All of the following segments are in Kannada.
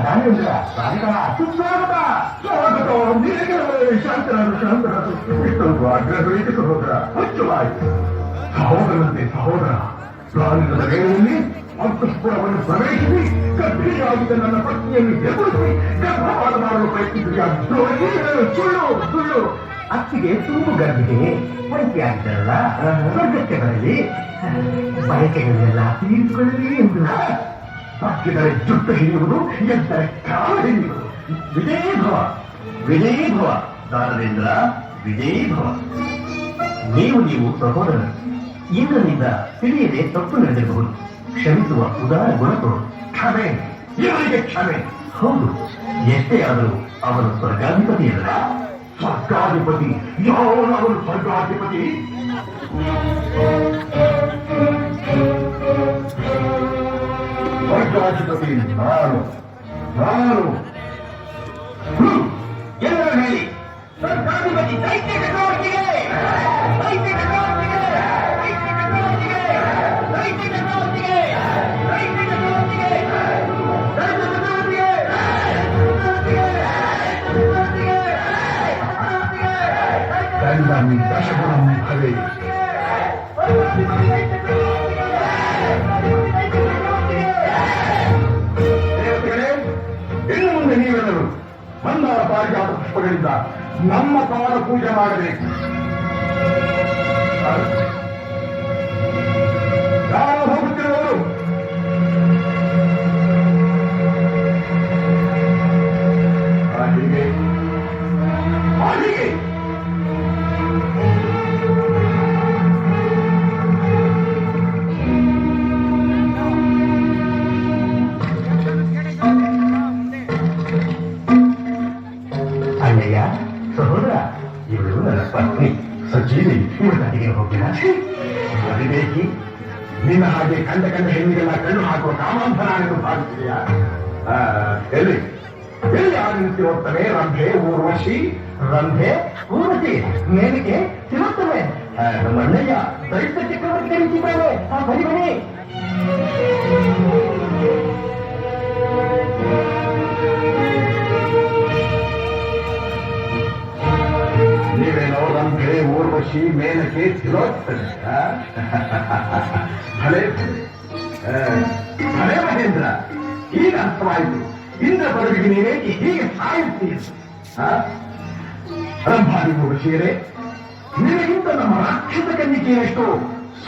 ದಾನೇಂದ್ರ ರಾಧಿಕಾ ಸುಸ್ವಾಗತ. ಸ್ವಾಗತ. ನಿನಗೆ ಶಾಂತರಾದ ಇಷ್ಟೊಂದು ಆಗ್ರಹಗಳಿಗೆ ಸಹೋದರ ಮುಚ್ಚವಾಯಿತು. ಸಹೋದರನಂತೆ ಸಹೋದರ ಪ್ರಾಣಿಗಳ ವೇಳೆಯಲ್ಲಿ ಅಂತಃಪುರವನ್ನು ಪ್ರವೇಶಿಸಿ ಗರ್ಭಿಣಿಯಾಗಿದ್ದ ನನ್ನ ಪತ್ನಿಯನ್ನು ಎದುರಿಸಿ ಗರ್ಭಪಾತ ಮಾಡಲು ಪ್ರಯತ್ನಿಸಿದ ಸುಳ್ಳು ಸುಳ್ಳು. ಅತ್ತಿಗೆ ತುಂಬು ಗರ್ಭಿಗೆ ಬಯಕೆಯಾಗಿದ್ದಾರಲ್ಲ, ಸ್ವರ್ಗಕ್ಕೆ ಬರಲಿ, ಬಯಕೆಗಳೆಲ್ಲ ತೀರಿಸಿಕೊಳ್ಳಲಿ ಎಂದು ತಪ್ಪಿದರೆ ಜುಟ್ಟು ಹಿಡಿಯುವುದು, ಎದ್ದರೆ ಕಾಲ ಹಿಡಿಯುವುದು. ವಿಜಯೀ ಭವ ದಾನವೇಂದ್ರ, ವಿಜಯೀ ಭವ. ನೀವು ಸಹೋದರರು ಇಂದಿನಿಂದ ತಿಳಿಯದೆ ತಪ್ಪು ನಡೆದಿರಬಹುದು. ಕ್ಷಮಿಸುವ ಉದಾರ ಗುಣಗಳು. ಕ್ಷಮೆ, ಇವರಿಗೆ ಕ್ಷಮೆ. ಹೌದು, ಎಷ್ಟೇ ಆದರೂ ಅವನು ಸ್ವರ್ಗಾಧಿಪತಿಯಲ್ಲ. ಸ್ವರ್ಗಾಧಿಪತಿ? ಅವನು ಸ್ವರ್ಗಾಧಿಪತಿ? ಸ್ವರ್ಗಾಧಿಪತಿ ನಾನು ಎಲ್ಲರೂ ಹೇಳಿ, ಸ್ವರ್ಗಾಧಿಪತಿ ದೈತ್ಯ ಚಕ್ರವರ್ತಿಗೆ, ದೈತ್ಯ ಚಕ್ರವರ್ತಿಗೆ, ದೈತ್ಯ ಚಕ್ರವರ್ತಿಗೆ, ದೈತ್ಯ ಚಕ್ರವರ್ತಿಗೆ, ದೈತ್ಯ ಚಕ್ರವರ್ತಿಗೆ, ದೈತ್ಯ ಚಕ್ರವರ್ತಿಗೆ, ದಂಡಂ ದಶಗುಣಂ ಭವೆ. ಇನ್ನು ಮುಂದೆ ನೀವೆಲ್ಲರೂ ಮಂದಾರ ಪಾರಿಜಾತ ಪುಷ್ಪಗಳಿಂದ ನಮ್ಮ ಪಾದ ಪೂಜೆ ಮಾಡಬೇಕು. ಯಾರು ಹೋಗುತ್ತಿರುವವರು ಹೀಗೆ ಅಣ್ಣಯ್ಯ, ಸಹೋದರ, ಇವಳು ನನ್ನ ಪತ್ನಿ ಸಜೀವಿ. ಇವಳು ಅಡಿಗೆ ಹೋಗಿಲ್ಲ ಮರಿಬೇಕಿ. ನಿನ್ನ ಹಾಗೆ ಕಂಡ ಹೆಣ್ಣಿಗೆಲ್ಲ ಕಣ್ಣು ಹಾಕುವ ಕಾಮಾಂಧನಾನೆಂದು ಭಾವಿಸಿದೆಯಾ? ಎಲ್ಲಿ ಆನಂತಿ ಹೋಗ್ತಾನೆ? ರಂಭೆ ಊರ್ವಶಿ ಮೇಲಿಗೆ ತಿರುತ್ತವೆ. ನಮ್ಮ ಅಣ್ಣಯ್ಯ ದೈತ್ಯ ಚಕ್ರವರ್ತಿ ಕರೆಸಿದ್ದಾರೆ. ಬನ್ನಿ ಬನ್ನಿ. ನೀವೇನೋ ರಂಭೆ ಊರ್ವಶಿ ಮೇಲಕ್ಕೆ ತಿರೋಗ್ತದೆ. ಭಲೆ ಮಹೇಂದ್ರ, ಈಗ ಅರ್ಥವಾಯಿತು. ಇಂದ್ರ ಪದವಿಗೆ ನೀವೇಕೆ ಹೀಗೆ ಸಾಯುತ್ತೀರಿ? ರಂಭಾದಿ ಊರ್ವಶಿಯರೇ, ನಿಮಗಿಂತ ನಮ್ಮ ರಾಕ್ಷಸ ಕನ್ನಿಕೆಯಷ್ಟು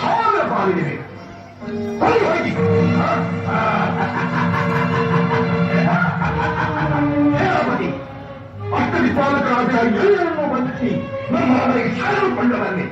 1000 ಪಾಲಿವೆ. ಹೋಗಿ ಸೇನಾಪತಿ, ಅಷ್ಟವಿಪಾಲಕರಾದ ಎಲ್ಲರನ್ನೂ ಬಂಧಿಸಿ ನಮ್ಮ ಮನೆಗೆ ಸಾಯಲು ಕೊಂಡ ಬನ್ನಿ.